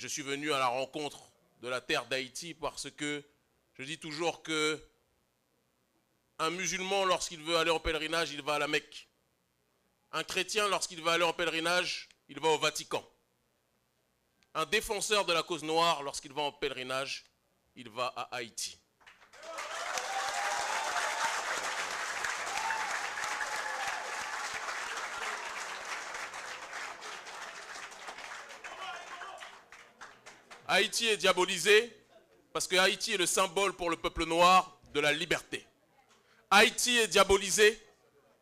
je suis venu à la rencontre de la terre d'Haïti parce que je dis toujours que un musulman, lorsqu'il veut aller en pèlerinage, il va à la Mecque. Un chrétien, lorsqu'il veut aller en pèlerinage, il va au Vatican. Un défenseur de la cause noire, lorsqu'il va en pèlerinage, il va à Haïti. Haïti est diabolisé parce que Haïti est le symbole pour le peuple noir de la liberté. Haïti est diabolisé.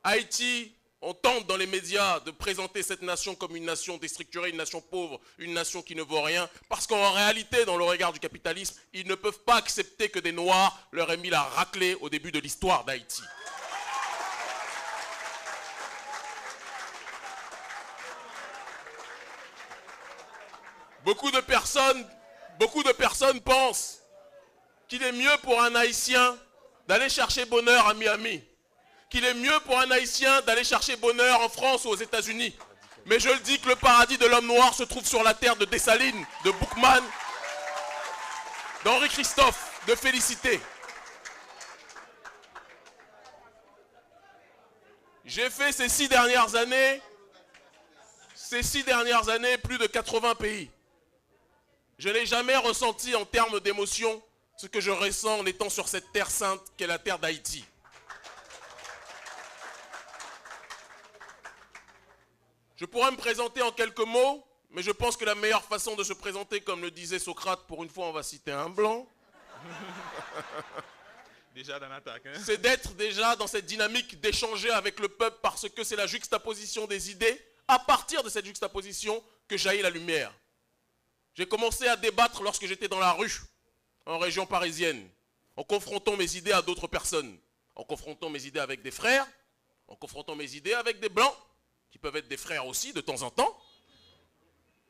Haïti, on tente dans les médias de présenter cette nation comme une nation déstructurée, une nation pauvre, une nation qui ne vaut rien. Parce qu'en réalité, dans le regard du capitalisme, ils ne peuvent pas accepter que des Noirs leur aient mis la raclée au début de l'histoire d'Haïti. Beaucoup de personnes pensent qu'il est mieux pour un Haïtien d'aller chercher bonheur à Miami, qu'il est mieux pour un Haïtien d'aller chercher bonheur en France ou aux États-Unis. Mais je le dis que le paradis de l'homme noir se trouve sur la terre de Dessalines, de Boukman, d'Henri Christophe, de Félicité. J'ai fait ces 6 dernières années, plus de 80 pays. Je n'ai jamais ressenti en termes d'émotion ce que je ressens en étant sur cette terre sainte qu'est la terre d'Haïti. Je pourrais me présenter en quelques mots, mais je pense que la meilleure façon de se présenter, comme le disait Socrate, pour une fois on va citer un blanc, Déjà dans l'attaque, hein? C'est d'être déjà dans cette dynamique d'échanger avec le peuple parce que c'est la juxtaposition des idées, à partir de cette juxtaposition que jaillit la lumière. J'ai commencé à débattre lorsque j'étais dans la rue, en région parisienne, en confrontant mes idées à d'autres personnes, en confrontant mes idées avec des frères, en confrontant mes idées avec des blancs, qui peuvent être des frères aussi de temps en temps,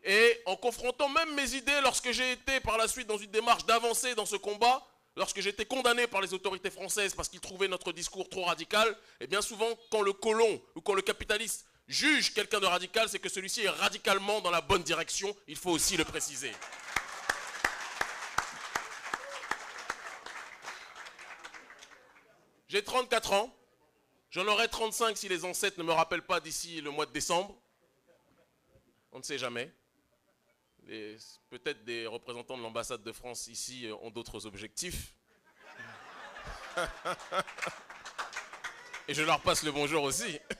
et en confrontant même mes idées lorsque j'ai été par la suite dans une démarche d'avancer dans ce combat, lorsque j'étais condamné par les autorités françaises parce qu'ils trouvaient notre discours trop radical, et bien souvent quand le colon ou quand le capitaliste juge quelqu'un de radical, c'est que celui-ci est radicalement dans la bonne direction, il faut aussi le préciser. J'ai 34 ans, j'en aurai 35 si les ancêtres ne me rappellent pas d'ici le mois de décembre. On ne sait jamais. Peut-être des représentants de l'ambassade de France ici ont d'autres objectifs. Et je leur passe le bonjour aussi.